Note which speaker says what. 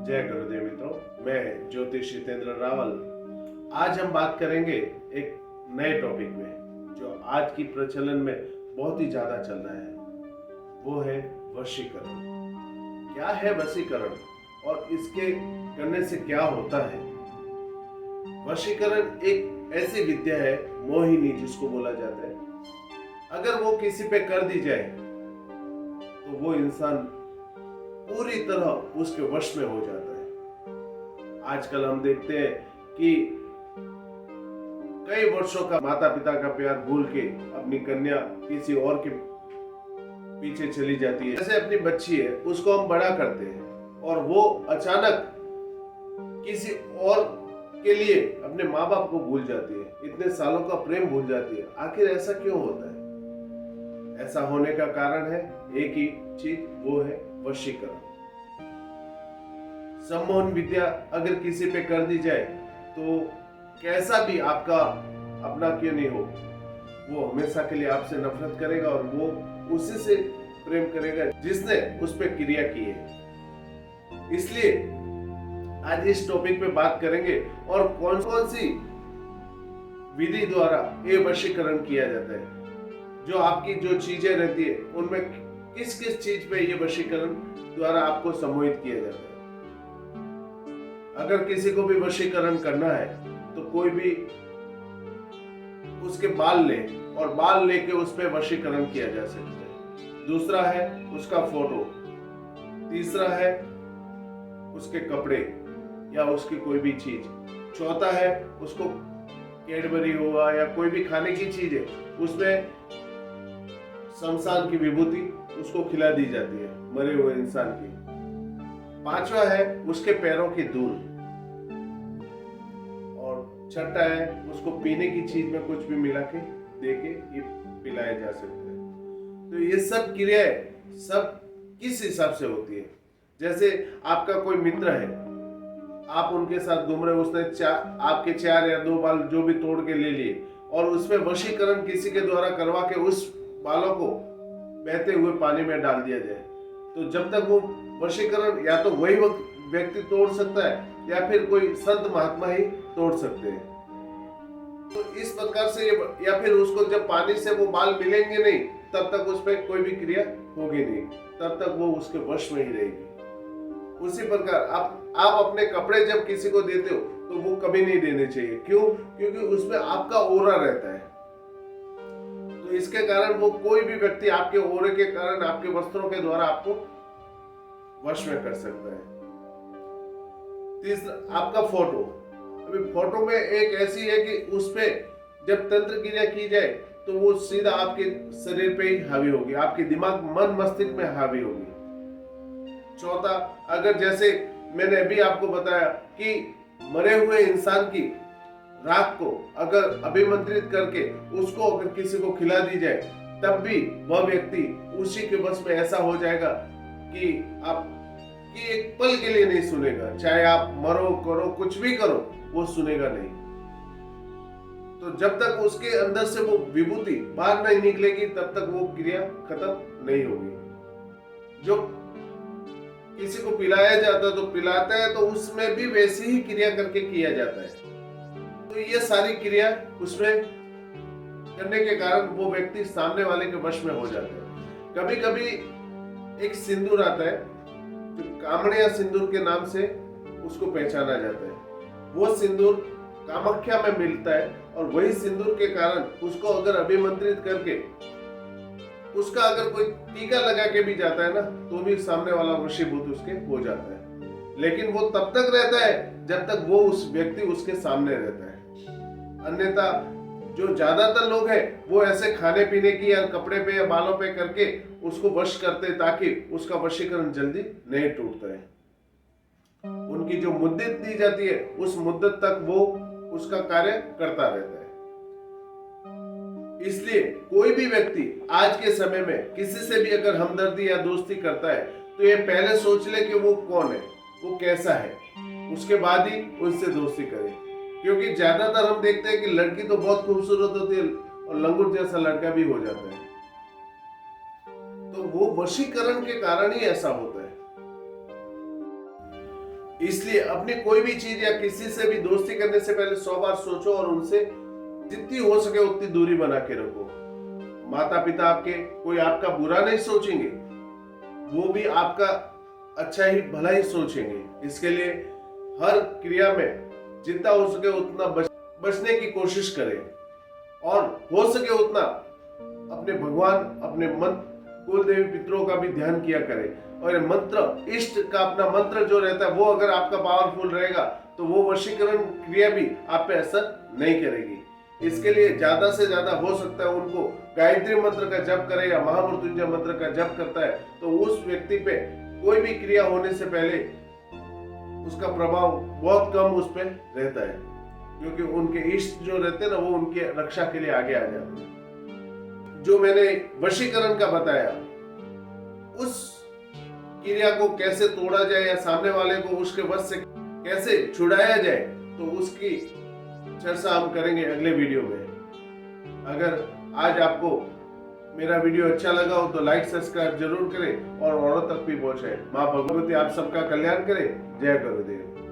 Speaker 1: जय गुरुदेव मित्रों, मैं ज्योतिष जितेंद्र रावल। आज हम बात करेंगे एक नए टॉपिक में जो आज की प्रचलन में बहुत ही ज्यादा चल रहा है। वो है वशीकरण। क्या है वशीकरण और इसके करने से क्या होता है? वशीकरण एक ऐसी विद्या है, मोहिनी जिसको बोला जाता है। अगर वो किसी पे कर दी जाए तो वो इंसान पूरी तरह उसके वश में हो जाता है। आजकल हम देखते हैं कि कई वर्षों का माता पिता का प्यार भूल के अपनी कन्या किसी और के पीछे चली जाती है। जैसे अपनी बच्ची है, उसको हम बड़ा करते हैं और वो अचानक किसी और के लिए अपने माँ बाप को भूल जाती है, इतने सालों का प्रेम भूल जाती है। आखिर ऐसा क्यों होता है? ऐसा होने का कारण है एक ही चीज, वो है वशीकरण। सम्मोहन विद्या अगर किसी पे कर दी जाए तो कैसा भी आपका अपना क्यों नहीं हो, वो हमेशा के लिए आपसे नफरत करेगा और वो उसी से प्रेम करेगा जिसने उस पे क्रिया की है। इसलिए आज इस टॉपिक पे बात करेंगे और कौन कौन सी विधि द्वारा ये वशीकरण किया जाता है। जो आपकी जो चीजें रहती है उनमें किस किस चीज पे ये वशीकरण द्वारा आपको सम्मोहित किया जाता है। अगर किसी को भी वशीकरण करना है तो कोई भी उसके बाल ले और बाल लेके उस पे वशीकरण किया जा सकता है। दूसरा है उसका फोटो। तीसरा है उसके कपड़े या उसकी कोई भी चीज। चौथा है उसको कैडबरी हुआ या कोई भी खाने की चीज है, उसमें शमशान की विभूति उसको खिला दी जाती है मरे हुए इंसान की। पांचवा है उसके पैरों की धूल और छठा है उसको पीने की चीज में कुछ भी मिला के दे के ये पिलाया जा सकता है। तो ये सब क्रियाएं सब किस हिसाब से होती है? जैसे आपका कोई मित्र है, आप उनके साथ घूम रहे, उसने आपके 4 या 2 बाल जो भी तोड़ के ले लिए और उसमें वशीकरण किसी के द्वारा करवा के उस बालों को बहते हुए पानी में डाल दिया जाए, तो जब तक वो वशीकरण या तो वही व्यक्ति तोड़ सकता है या फिर कोई संत महात्मा ही तोड़ सकते हैं। तो इस प्रकार से या फिर उसको जब पानी से वो बाल मिलेंगे नहीं तब तक उस पर कोई भी क्रिया होगी नहीं, तब तक वो उसके वश में ही रहेगी। उसी प्रकार आप अपने कपड़े जब किसी को देते हो तो वो कभी नहीं देने चाहिए। क्यों? क्योंकि उसमें आपका ओरा रहता है। तो इसके कारण वो कोई भी व्यक्ति आपके ओरे के कारण आपके वस्त्रों के द्वारा आपको वश में कर सकता है। तीसरा आपका फोटो। अभी फोटो में एक ऐसी है कि उस पे जब तंत्र क्रिया की जाए तो वो सीधा आपके शरीर पे ही हावी होगी, आपके दिमाग मन मस्तिष्क में हावी होगी। चौथा, अगर जैसे मैंने अभी आपको बताया कि मरे हुए इंसान की राख को अगर अभिमंत्रित करके उसको अगर किसी को खिला दी जाए तब भी वह व्यक्ति उसी के बस में ऐसा हो जाएगा कि आप कि एक पल के लिए नहीं सुनेगा। चाहे आप मरो करो कुछ भी करो, वो सुनेगा नहीं। तो जब तक उसके अंदर से वो विभूति बाहर नहीं निकलेगी तब तक वो क्रिया खत्म नहीं होगी। जो किसी को पिलाया जाता है तो पिलाता है तो उसमें भी वैसी ही क्रिया करके किया जाता है। तो ये सारी क्रिया उसमें करने के कारण वो व्यक्ति सामने वाले के वश में हो जाता है। कभी कभी एक सिंदूर आता है जो कामड़िया सिंदूर के नाम से उसको पहचाना जाता है। वो सिंदूर कामाख्या में मिलता है और वही सिंदूर के कारण उसको अगर अभिमंत्रित करके उसका अगर कोई टीका लगा के भी जाता है ना तो भी सामने वाला वशीभूत उसके हो जाता है। लेकिन वो तब तक रहता है जब तक वो उस व्यक्ति उसके सामने रहता है। अन्यथा जो ज्यादातर लोग हैं वो ऐसे खाने पीने की या कपड़े पे या बालों पे करके उसको वश करते ताकि उसका वशीकरण जल्दी नहीं टूटता है। उनकी जो मुद्दत दी जाती है उस मुद्दत तक वो उसका कार्य करता रहता है। इसलिए कोई भी व्यक्ति आज के समय में किसी से भी अगर हमदर्दी या दोस्ती करता है तो ये पहले सोच ले कि वो कौन है, वो कैसा है, उसके बाद ही उनसे दोस्ती करे। क्योंकि ज्यादातर हम देखते हैं कि लड़की तो बहुत खूबसूरत होती है और लंगूट जैसा लड़का भी हो जाता है। तो वो वशीकरण के कारण ही ऐसा होता है। इसलिए अपनी कोई भी चीज या किसी से भी दोस्ती करने से पहले 100 बार सोचो और उनसे जितनी हो सके उतनी दूरी बना के रखो। माता पिता आपके कोई आपका बुरा नहीं सोचेंगे, वो भी आपका अच्छा ही भला ही सोचेंगे। इसके लिए हर क्रिया में जितना हो सके उतना बचने की कोशिश करें और हो सके उतना अपने भगवान, अपने कुल देवी पितरों का भी ध्यान किया करें। और मंत्र, इष्ट का अपना मंत्र जो रहता है वो अगर आपका पावरफुल रहेगा तो वो वशीकरण क्रिया भी आप पे असर नहीं करेगी। इसके लिए ज्यादा से ज्यादा हो सकता है उनको गायत्री मंत्र का जप करे या महामृत्युंजय मंत्र का जप करता है तो उस व्यक्ति पे कोई भी क्रिया होने से पहले उसका प्रभाव बहुत कम उस पर रहता है, क्योंकि उनके इष्ट जो रहते हैं ना वो उनके रक्षा के लिए आगे आ जाते हैं। जो मैंने वशीकरण का बताया, उस क्रिया को कैसे तोड़ा जाए या सामने वाले को उसके वश से कैसे छुड़ाया जाए, तो उसकी चर्चा हम करेंगे अगले वीडियो में। अगर आज आपको मेरा वीडियो अच्छा लगा हो तो लाइक सब्सक्राइब जरूर करें और औरों तक भी पहुंचाएं। माँ भगवती आप सबका कल्याण करे। जय गुरुदेव।